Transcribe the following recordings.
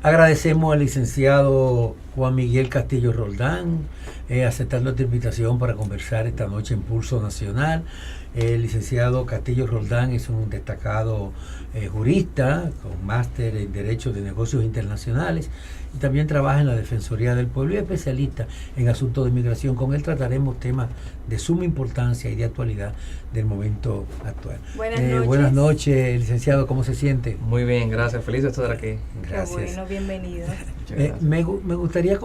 Agradecemos al licenciado Juan Miguel Castillo Roldán aceptar nuestra invitación para conversar esta noche en Pulso Nacional. El licenciado Castillo Roldán es un destacado jurista con máster en Derecho de Negocios Internacionales y también trabaja en la Defensoría del Pueblo y es especialista en asuntos de migración. Con él trataremos temas de suma importancia y de actualidad del momento actual. Buenas noches, licenciado, ¿cómo se siente? Muy bien, gracias, feliz de estar aquí. Gracias. Bueno, bienvenido. Me gustaría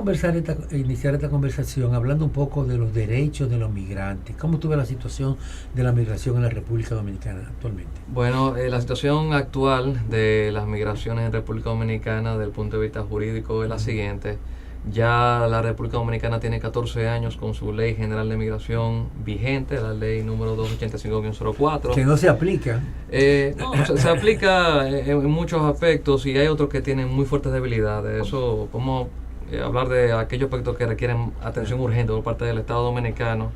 iniciar esta conversación hablando un poco de los derechos de los migrantes. ¿Cómo tú ves la situación de la migración en la República Dominicana actualmente? Bueno, la situación actual de las migraciones en República Dominicana desde el punto de vista jurídico es la siguiente. Ya la República Dominicana tiene 14 años con su Ley General de Migración vigente, la ley número 285-04. Que no se aplica. No, se aplica en muchos aspectos y hay otros que tienen muy fuertes debilidades. Eso, como hablar de aquellos aspectos que requieren atención urgente por parte del Estado Dominicano.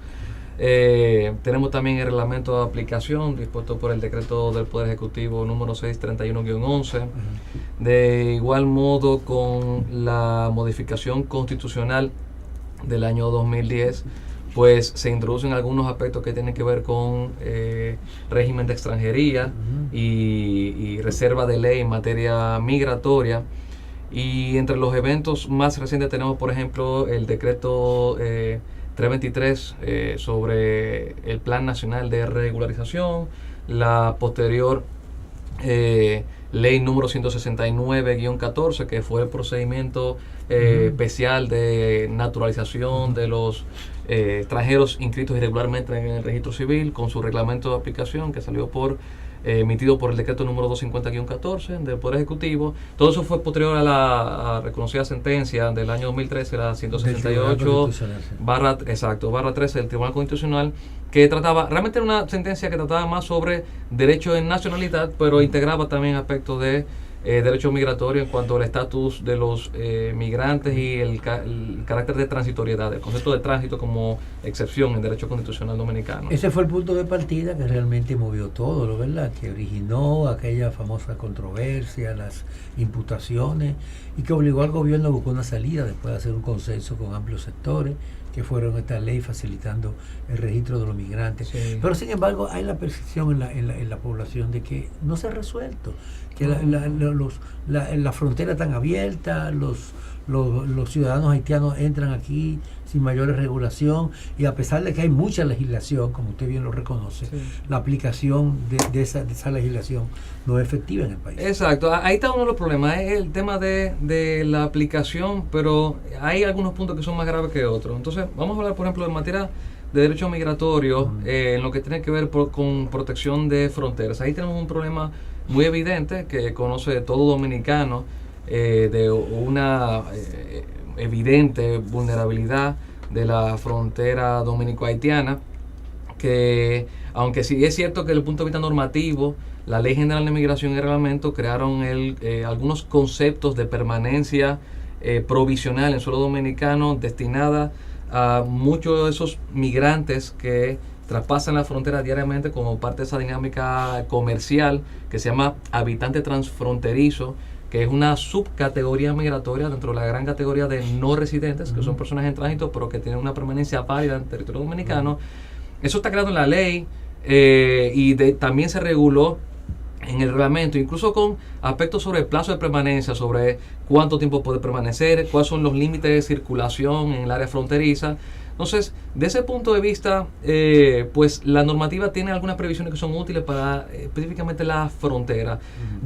Tenemos también el reglamento de aplicación dispuesto por el decreto del Poder Ejecutivo número 631-11. De igual modo, con la modificación constitucional del año 2010, pues se introducen algunos aspectos que tienen que ver con régimen de extranjería y reserva de ley en materia migratoria. Y entre los eventos más recientes tenemos, por ejemplo, el decreto 323 sobre el Plan Nacional de Regularización, la posterior ley número 169-14, que fue el procedimiento especial de naturalización de los extranjeros inscritos irregularmente en el registro civil, con su reglamento de aplicación que salió emitido por el decreto número 250-14 del Poder Ejecutivo. Todo eso fue posterior a la reconocida sentencia del año 2013, la 168 barra 13 del Tribunal Constitucional, que trataba, realmente era una sentencia que trataba más sobre derecho de nacionalidad, pero integraba también aspectos de derecho migratorio en cuanto al estatus de los migrantes y el carácter de transitoriedad, el concepto de tránsito como excepción en derecho constitucional dominicano. Ese fue el punto de partida que realmente movió todo, ¿no? ¿Verdad? Que originó aquella famosa controversia, las imputaciones, y que obligó al gobierno a buscar una salida después de hacer un consenso con amplios sectores que fueron esta ley facilitando el registro de los migrantes. Sí. Pero sin embargo hay la percepción en la población de que no se ha resuelto, que la frontera están abierta, los ciudadanos haitianos entran aquí sin mayor regulación, y a pesar de que hay mucha legislación, como usted bien lo reconoce, sí, la aplicación de esa legislación no es efectiva en el país. Exacto, ahí está uno de los problemas, es el tema de la aplicación, pero hay algunos puntos que son más graves que otros. Entonces, vamos a hablar, por ejemplo, en materia de derecho migratorio, en lo que tiene que ver con protección de fronteras. Ahí tenemos un problema muy evidente que conoce todo dominicano, de una evidente vulnerabilidad de la frontera dominico-haitiana, que aunque sí es cierto que desde el punto de vista normativo, la Ley General de Migración y Reglamento crearon algunos conceptos de permanencia provisional en suelo dominicano destinada a muchos de esos migrantes que traspasan la frontera diariamente como parte de esa dinámica comercial que se llama habitante transfronterizo, que es una subcategoría migratoria dentro de la gran categoría de no residentes, que son personas en tránsito, pero que tienen una permanencia válida en el territorio dominicano. Eso está creado en la ley y también se reguló en el reglamento, incluso con aspectos sobre el plazo de permanencia, sobre cuánto tiempo puede permanecer, cuáles son los límites de circulación en el área fronteriza. Entonces, de ese punto de vista, pues la normativa tiene algunas previsiones que son útiles para específicamente la frontera.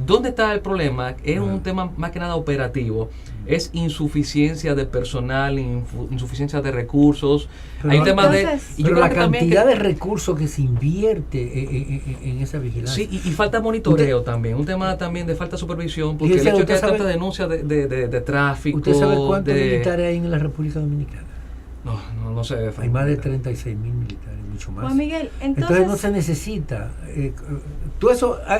¿Dónde está el problema? Es un tema más que nada operativo. Es insuficiencia de personal, insuficiencia de recursos. Pero hay temas pero la cantidad de recursos que se invierte en esa vigilancia. Sí, y falta monitoreo también. Un tema también de falta de supervisión, porque el hecho de que hay tanta denuncia de tráfico. ¿Usted sabe cuántos militares hay en la República Dominicana? No sé. Hay más de 36,000 militares, mucho más. Juan Miguel, entonces no se necesita.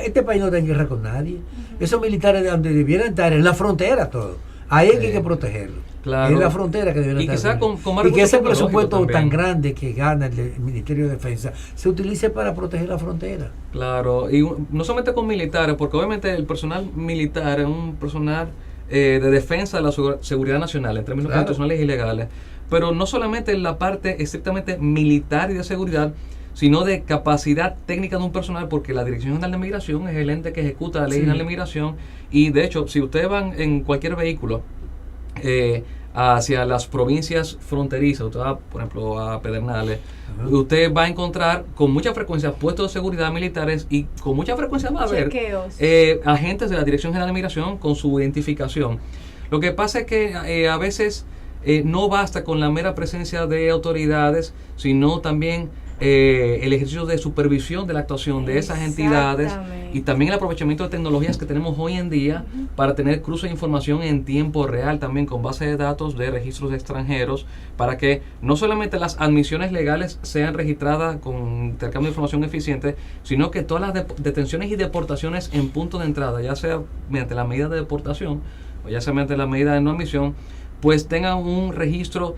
Este país no está en guerra con nadie. Esos militares de donde debieran estar, en la frontera todo. Ahí hay que protegerlos. Claro. Es la frontera que debieran estar. Y que ese presupuesto tan grande que gana el Ministerio de Defensa se utilice para proteger la frontera. Claro, y no solamente con militares, porque obviamente el personal militar es un personal de defensa de la seguridad nacional en términos constitucionales y legales, pero no solamente en la parte estrictamente militar y de seguridad, sino de capacidad técnica de un personal, porque la Dirección General de Migración es el ente que ejecuta la Ley General de Migración, y de hecho, si ustedes van en cualquier vehículo hacia las provincias fronterizas, usted va, por ejemplo, a Pedernales, usted va a encontrar con mucha frecuencia puestos de seguridad militares, y con mucha frecuencia va a haber agentes de la Dirección General de Migración con su identificación. Lo que pasa es que a veces no basta con la mera presencia de autoridades, sino también el ejercicio de supervisión de la actuación de esas entidades, y también el aprovechamiento de tecnologías que tenemos hoy en día para tener cruce de información en tiempo real, también con base de datos de registros extranjeros, para que no solamente las admisiones legales sean registradas con intercambio de información eficiente, sino que todas las detenciones y deportaciones en punto de entrada, ya sea mediante la medida de deportación o ya sea mediante la medida de no admisión, pues tengan un registro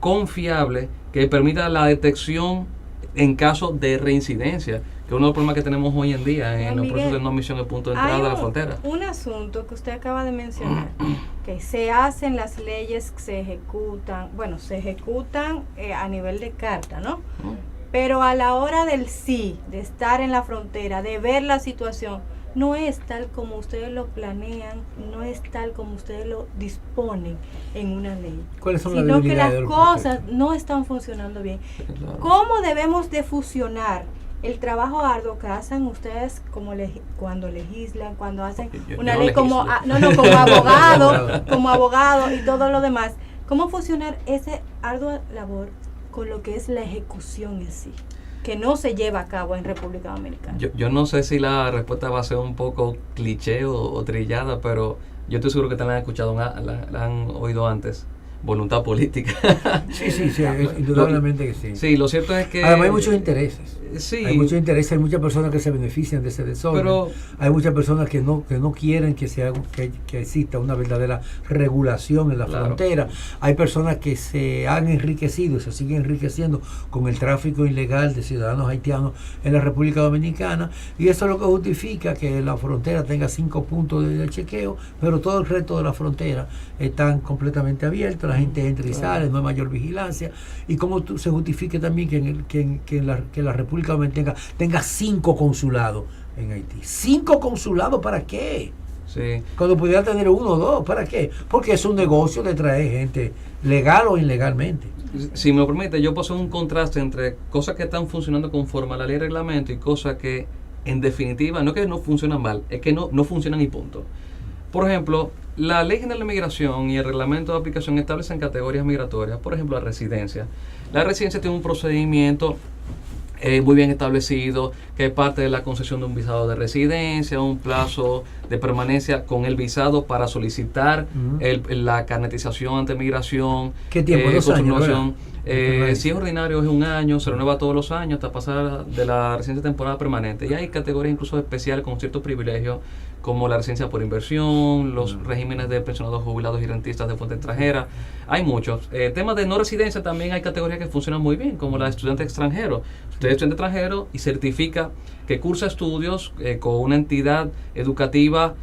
confiable que permita la detección en caso de reincidencia, que es uno de los problemas que tenemos hoy en día en los procesos de no admisión en punto de entrada de la frontera. Un asunto que usted acaba de mencionar, que se hacen las leyes, se ejecutan a nivel de carta, ¿no? Pero a la hora del sí, de estar en la frontera, de ver la situación, no es tal como ustedes lo planean, no es tal como ustedes lo disponen en una ley. ¿Cuáles son sino que las cosas no están funcionando bien. Claro. ¿Cómo debemos de fusionar el trabajo arduo que hacen ustedes cuando legislan, cuando hacen una ley como abogado y todo lo demás? ¿Cómo fusionar esa ardua labor con lo que es la ejecución en sí, que no se lleva a cabo en República Dominicana? Yo no sé si la respuesta va a ser un poco cliché o trillada, pero yo estoy seguro que también han escuchado, la han oído antes. Voluntad política. Sí, indudablemente que sí. Sí, lo cierto es que... Además hay muchos intereses. Sí. Hay muchos intereses, hay muchas personas que se benefician de ese desorden. Pero hay muchas personas que no quieren que exista una verdadera regulación en la frontera. Hay personas que se han enriquecido y se siguen enriqueciendo con el tráfico ilegal de ciudadanos haitianos en la República Dominicana, y eso es lo que justifica que la frontera tenga 5 puntos de chequeo, pero todo el resto de la frontera están completamente abiertos, la gente entra y sale, no hay mayor vigilancia. Y cómo se justifique también que la República Dominicana tenga 5 consulados en Haití. ¿5 consulados para qué? Sí. Cuando pudiera tener 1 o 2, ¿para qué? Porque es un negocio de traer gente legal o ilegalmente. Si me lo permite, yo puedo hacer un contraste entre cosas que están funcionando conforme a la ley y reglamento y cosas que, en definitiva, no es que no funcionan mal, es que no funcionan y punto. Por ejemplo, la Ley General de Migración y el reglamento de aplicación establecen categorías migratorias. Por ejemplo, la residencia. La residencia tiene un procedimiento muy bien establecido, que es parte de la concesión de un visado de residencia, un plazo de permanencia con el visado para solicitar la carnetización ante migración. ¿Qué tiempo? 2 años. Si es ordinario es 1 año, se renueva todos los años hasta pasar de la residencia temporal permanente. Y hay categorías incluso especiales con ciertos privilegios, como la residencia por inversión, los regímenes de pensionados, jubilados y rentistas de fuente extranjera. Hay muchos. Temas de no residencia también hay categorías que funcionan muy bien, como la de estudiante extranjero. Usted es estudiante extranjero y certifica que cursa estudios con una entidad educativa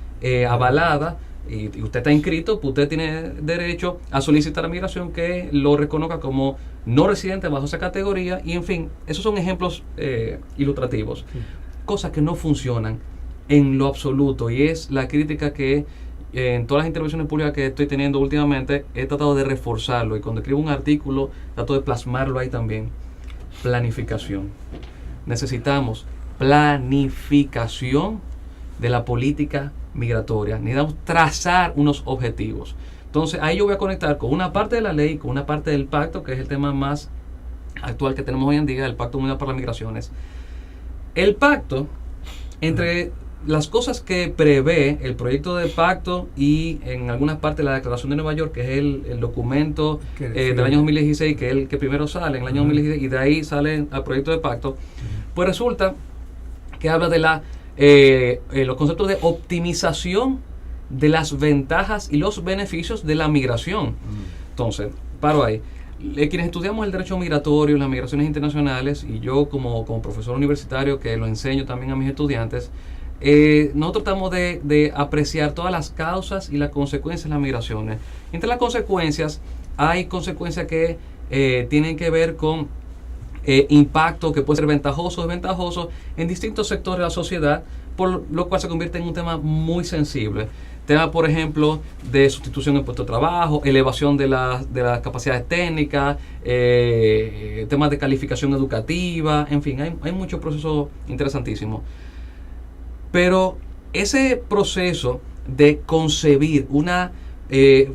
avalada, y usted está inscrito, pues usted tiene derecho a solicitar a migración que lo reconozca como no residente bajo esa categoría. Y en fin, esos son ejemplos ilustrativos. Sí. Cosas que no funcionan en lo absoluto, y es la crítica que en todas las intervenciones públicas que estoy teniendo últimamente he tratado de reforzarlo, y cuando escribo un artículo trato de plasmarlo ahí también. Planificación. Necesitamos planificación de la política migratoria. Necesitamos trazar unos objetivos. Entonces ahí yo voy a conectar con una parte de la ley, con una parte del pacto, que es el tema más actual que tenemos hoy en día, el Pacto Mundial para las Migraciones. El pacto, entre las cosas que prevé el proyecto de pacto y en algunas partes la Declaración de Nueva York, que es el documento del año 2016, que es el que primero sale en el año 2016, y de ahí sale al proyecto de pacto, pues resulta que habla de los conceptos de optimización de las ventajas y los beneficios de la migración. Entonces, paro ahí. Quienes estudiamos el derecho migratorio, las migraciones internacionales, y yo como profesor universitario que lo enseño también a mis estudiantes, nosotros tratamos de apreciar todas las causas y las consecuencias de las migraciones. Entre las consecuencias, hay consecuencias que tienen que ver con impacto que puede ser ventajoso o desventajoso en distintos sectores de la sociedad, por lo cual se convierte en un tema muy sensible. Tema, por ejemplo, de sustitución en puesto de trabajo, elevación de las capacidades técnicas, temas de calificación educativa, en fin, hay muchos procesos interesantísimos. Pero ese proceso de concebir una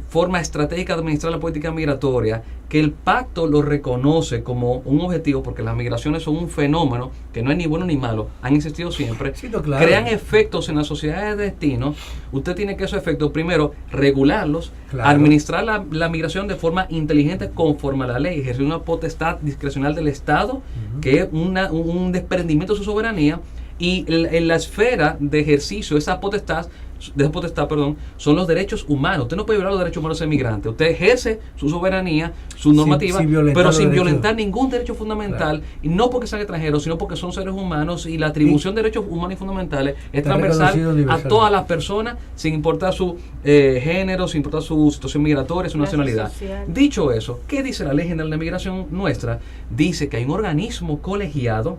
forma estratégica de administrar la política migratoria, que el pacto lo reconoce como un objetivo, porque las migraciones son un fenómeno que no es ni bueno ni malo, han existido siempre, sí, no, claro, crean efectos en las sociedades de destino. Usted tiene que esos efectos, primero, regularlos, claro, administrar la migración de forma inteligente conforme a la ley, ejercer una potestad discrecional del Estado, que es un desprendimiento de su soberanía, y en la esfera de ejercicio de esa potestad, son los derechos humanos. Usted no puede violar los derechos humanos del migrante. Usted ejerce su soberanía, su normativa, pero sin violentar ningún derecho fundamental, claro, y no porque sean extranjeros, sino porque son seres humanos, y la atribución de derechos humanos y fundamentales es transversal a todas las personas, sin importar su género, sin importar su situación migratoria, su nacionalidad. Social. Dicho eso, ¿qué dice la Ley General de Migración nuestra? Dice que hay un organismo colegiado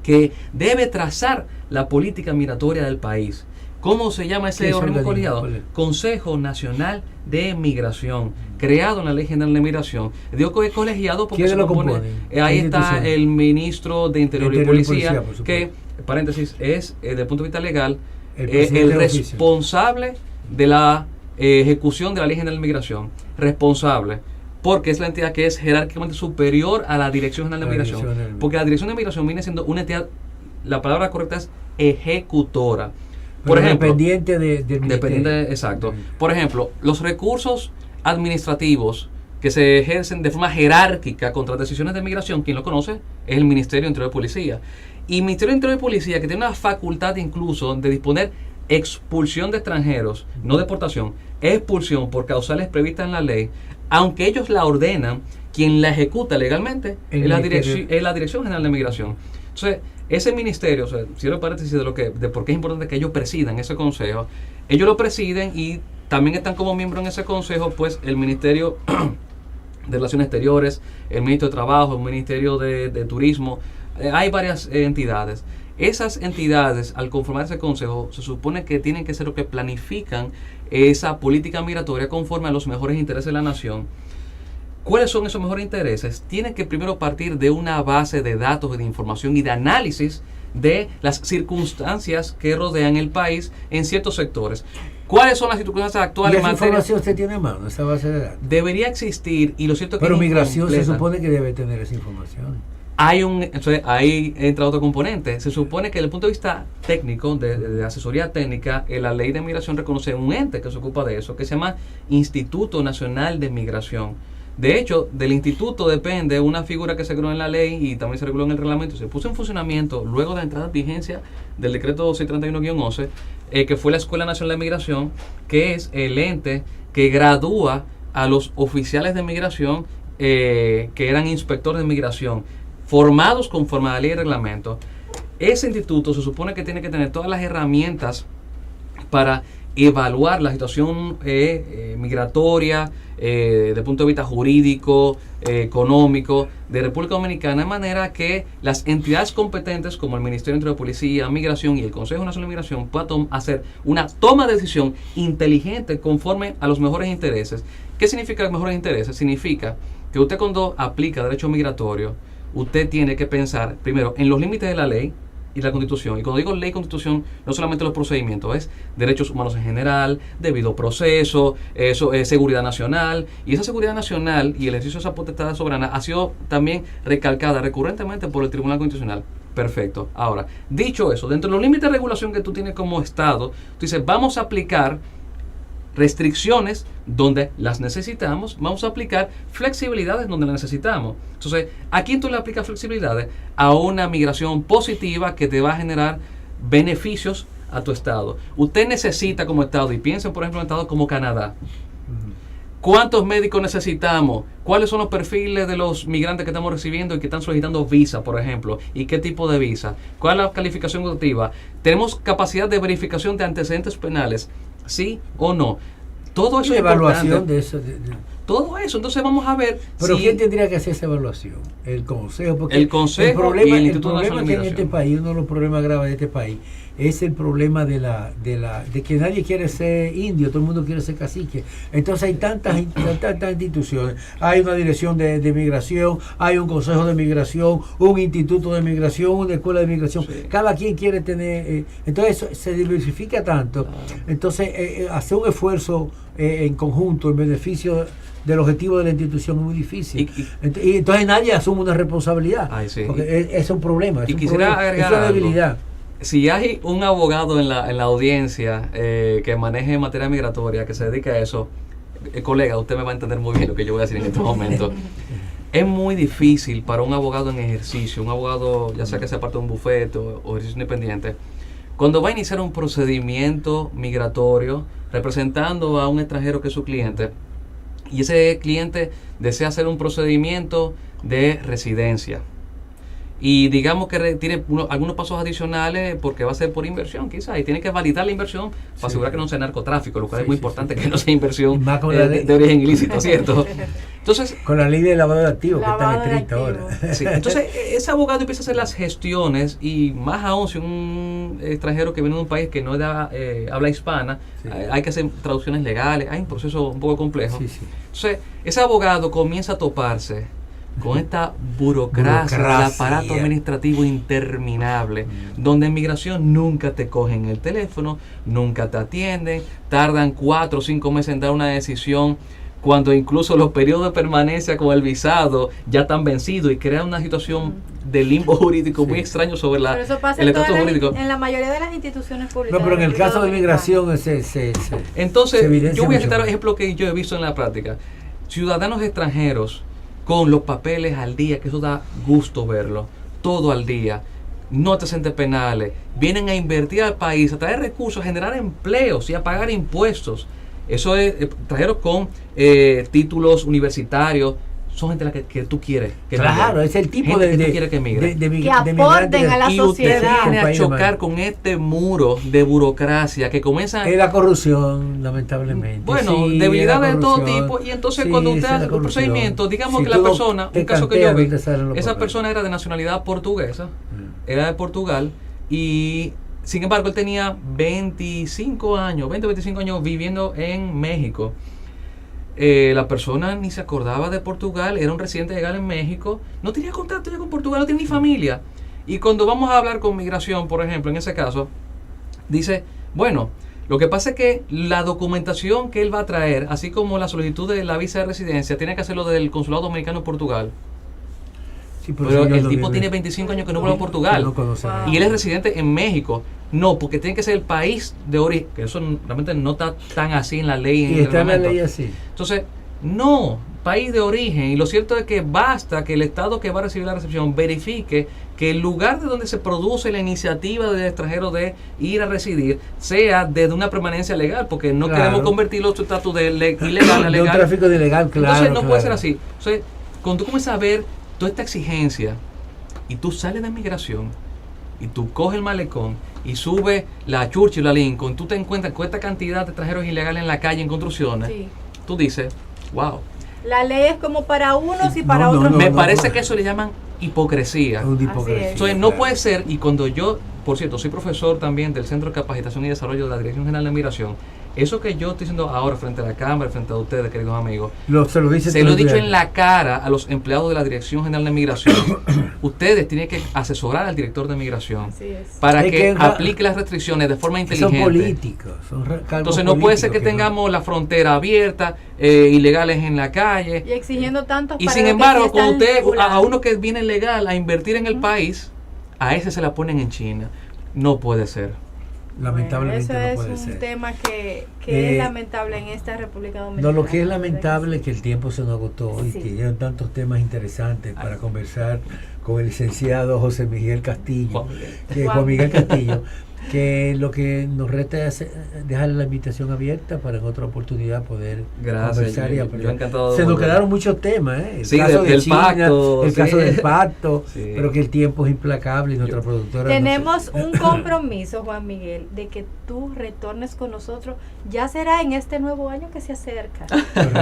que debe trazar la política migratoria del país. ¿Cómo se llama ese organismo colegiado? Consejo Nacional de Migración, creado en la Ley General de Migración. Digo que es colegiado porque se compone. Ahí está el ministro de Interior y Policía, que, paréntesis, es, desde el punto de vista legal, el responsable de la ejecución de la Ley General de Migración. Responsable, porque es la entidad que es jerárquicamente superior a la Dirección General de Migración. Porque la Dirección de Migración viene siendo una entidad, la palabra correcta es ejecutora. Por ejemplo, dependiente del ministerio. Exacto. Por ejemplo, los recursos administrativos que se ejercen de forma jerárquica contra decisiones de migración, quien lo conoce es el Ministerio de Interior y Policía. Y el Ministerio de Interior y Policía, que tiene una facultad incluso de disponer expulsión de extranjeros, no deportación, expulsión por causales previstas en la ley, aunque ellos la ordenan, quien la ejecuta legalmente es la Dirección General de Migración. Entonces, ese ministerio, o sea, cierro paréntesis de por qué es importante que ellos presidan ese consejo. Ellos lo presiden, y también están como miembros en ese consejo, pues, el Ministerio de Relaciones Exteriores, el Ministerio de Trabajo, el Ministerio de Turismo. Hay varias entidades. Esas entidades, al conformar ese consejo, se supone que tienen que ser los que planifican esa política migratoria conforme a los mejores intereses de la nación. ¿Cuáles son esos mejores intereses? Tienen que primero partir de una base de datos, de información y de análisis de las circunstancias que rodean el país en ciertos sectores. ¿Cuáles son las circunstancias actuales? ¿Y esa información usted tiene a mano, esa base de datos? Debería existir, y lo cierto es que pero migración se supone que debe tener esa información. Entonces, ahí entra otro componente. Se supone que desde el punto de vista técnico, de asesoría técnica, la ley de migración reconoce un ente que se ocupa de eso, que se llama Instituto Nacional de Migración. De hecho, del instituto depende una figura que se creó en la ley y también se reguló en el reglamento. Se puso en funcionamiento luego de la entrada en vigencia del decreto 631-11, que fue la Escuela Nacional de Migración, que es el ente que gradúa a los oficiales de migración que eran inspectores de migración, formados conforme a la ley y reglamento. Ese instituto se supone que tiene que tener todas las herramientas para evaluar la situación migratoria, desde el punto de vista jurídico, económico de República Dominicana, de manera que las entidades competentes como el Ministerio de Interior y Policía, Migración y el Consejo Nacional de Migración puedan hacer una toma de decisión inteligente conforme a los mejores intereses. ¿Qué significa los mejores intereses? Significa que usted, cuando aplica derecho migratorio, usted tiene que pensar primero en los límites de la ley y la Constitución. Y cuando digo ley y Constitución, no solamente los procedimientos, es derechos humanos en general, debido proceso, seguridad nacional. Y esa seguridad nacional y el ejercicio de esa potestad soberana ha sido también recalcada recurrentemente por el Tribunal Constitucional. Perfecto. Ahora, dicho eso, dentro de los límites de regulación que tú tienes como Estado, tú dices, vamos a aplicar restricciones donde las necesitamos, vamos a aplicar flexibilidades donde las necesitamos. Entonces, ¿a quién tú le aplicas flexibilidades? A una migración positiva que te va a generar beneficios a tu Estado. Usted necesita como Estado, y piensen por ejemplo en estados como Canadá. ¿Cuántos médicos necesitamos? ¿Cuáles son los perfiles de los migrantes que estamos recibiendo y que están solicitando visa, por ejemplo? ¿Y qué tipo de visa? ¿Cuál es la calificación educativa? ¿Tenemos capacidad de verificación de antecedentes penales? ¿Sí o no? Todo eso y es evaluación importante. de eso. Todo eso. Entonces vamos a ver. Pero ¿quién tendría que hacer esa evaluación? El Consejo. Porque el Consejo problema, y el Instituto problema Nacional de que en Migración. este país, uno de los problemas graves de este país, es el problema de que nadie quiere ser indio, todo el mundo quiere ser cacique. Entonces hay tantas instituciones. Hay una dirección de migración, hay un consejo de migración, un instituto de migración, una escuela de migración. Sí. Cada quien quiere tener. Entonces se diversifica tanto. Claro. Entonces hacer un esfuerzo en conjunto en beneficio del objetivo de la institución es muy difícil. Y entonces nadie asume una responsabilidad. Ay, sí. Porque es un problema. Es Y un quisiera problema, agregar es una algo. debilidad. Si hay un abogado en la audiencia que maneje materia migratoria, que se dedica a eso, colega, usted me va a entender muy bien lo que yo voy a decir en este momento. Es muy difícil para un abogado en ejercicio, un abogado ya sea que sea parte de un bufete o ejercicio independiente, cuando va a iniciar un procedimiento migratorio representando a un extranjero que es su cliente, y ese cliente desea hacer un procedimiento de residencia. Y digamos que tiene algunos pasos adicionales porque va a ser por inversión quizás, y tiene que validar la inversión para asegurar que no sea narcotráfico, lo cual es muy importante que no sea inversión de origen ilícito, ¿cierto? Entonces, con la ley de lavado de activos que está estricta ahora. Sí, entonces ese abogado empieza a hacer las gestiones, y más aún si un extranjero que viene de un país que no da habla hispana, hay que hacer traducciones legales, hay un proceso un poco complejo. Entonces ese abogado comienza a toparse con esta burocracia, el aparato administrativo interminable, donde en migración nunca te cogen el teléfono, nunca te atienden, tardan 4 o 5 meses en dar una decisión, cuando incluso los periodos de permanencia con el visado ya están vencidos, y crea una situación de limbo jurídico muy extraño sobre pero eso pasa el estatus jurídico. En la mayoría de las instituciones públicas. No, pero en el caso de migración entonces yo voy a citar un ejemplo que yo he visto en la práctica. Ciudadanos extranjeros con los papeles al día, que eso da gusto verlo, todo al día, no antecedentes penales, vienen a invertir al país, a traer recursos, a generar empleos y a pagar impuestos. Eso es extranjeros con títulos universitarios. Son gente la que tú quieres que claro, migre. Es el tipo gente que tú quieres que migre, que aporten a la y sociedad. usted viene a chocar con este muro de burocracia que comienza. Es la corrupción, lamentablemente. Bueno, debilidades de todo tipo. Y entonces cuando usted hace un procedimiento, digamos que la persona, un caso que yo vi, esa persona era de nacionalidad portuguesa, era de Portugal, y sin embargo él tenía 25 años viviendo en México. La persona ni se acordaba de Portugal, era un residente legal en México, no tenía contacto ya con Portugal, no tenía ni familia. Y cuando vamos a hablar con migración, por ejemplo, en ese caso, dice, bueno, lo que pasa es que la documentación que él va a traer, así como la solicitud de la visa de residencia, tiene que hacerlo del consulado dominicano en Portugal. Sí, pero el tipo tiene 25 años que no vuelve a Portugal, y él es residente en México. No, porque tiene que ser el país de origen, que eso realmente no está tan así en la ley. Y está en la ley así. Entonces, no, país de origen. Y lo cierto es que basta que el Estado que va a recibir la recepción verifique que el lugar de donde se produce la iniciativa del extranjero de ir a residir sea desde una permanencia legal, porque no queremos convertirlo su estatus de ilegal a legal. De un tráfico de ilegal, claro. Entonces no puede ser así. Entonces, cuando tú comienzas a ver toda esta exigencia y tú sales de migración y tú coges el malecón y subes la Churchill y la Lincoln, tú te encuentras con esta cantidad de extranjeros ilegales en la calle, en construcciones, tú dices, wow. La ley es como para unos y para otros. Me parece que eso le llaman hipocresía. Entonces no puede ser, y cuando yo, por cierto, soy profesor también del Centro de Capacitación y Desarrollo de la Dirección General de Migración, eso que yo estoy diciendo ahora frente a la cámara, frente a ustedes, queridos amigos, se lo he dicho en la cara a los empleados de la Dirección General de Migración. Ustedes tienen que asesorar al director de migración para que aplique las restricciones de forma inteligente. Son políticos. Entonces no puede ser que tengamos la frontera abierta, ilegales en la calle. Y exigiendo tantos. Y sin embargo, cuando usted, a uno que viene legal a invertir en el país, a ese se la ponen en China. No puede ser. Lamentablemente bueno, no puede ser. Eso es un ser. tema que es lamentable en esta República Dominicana. No, lo que es lamentable es que el tiempo se nos agotó y que hay tantos temas interesantes para conversar con el licenciado José Miguel Castillo. Juan Miguel Castillo. que lo que nos resta es dejar la invitación abierta para en otra oportunidad poder conversar y aprender. Encantado. Se nos quedaron muchos temas, el sí, caso del China, pacto, el caso del pacto, sí. pero que el tiempo es implacable y nuestra productora... Tenemos un compromiso, Juan Miguel, de que tú retornes con nosotros, ya será en este nuevo año que se acerca.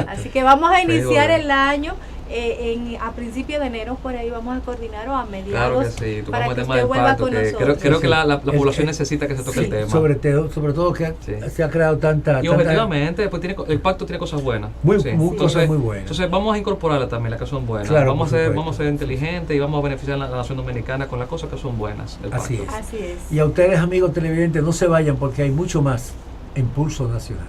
Así que vamos a iniciar el año a principios de enero, por ahí vamos a coordinar o a mediados, claro que sí, para que usted vuelva con nosotros. Creo que la población necesita que se toque el tema. Sobre todo que se ha creado tanta... Y objetivamente, pues el pacto tiene cosas buenas. Cosas muy buenas. Entonces vamos a incorporarla también, las que son buenas. Claro, vamos a ser inteligentes y vamos a beneficiar a la nación dominicana con las cosas que son buenas. Así es. Así es. Y a ustedes, amigos televidentes, no se vayan porque hay mucho más en Pulso Nacional.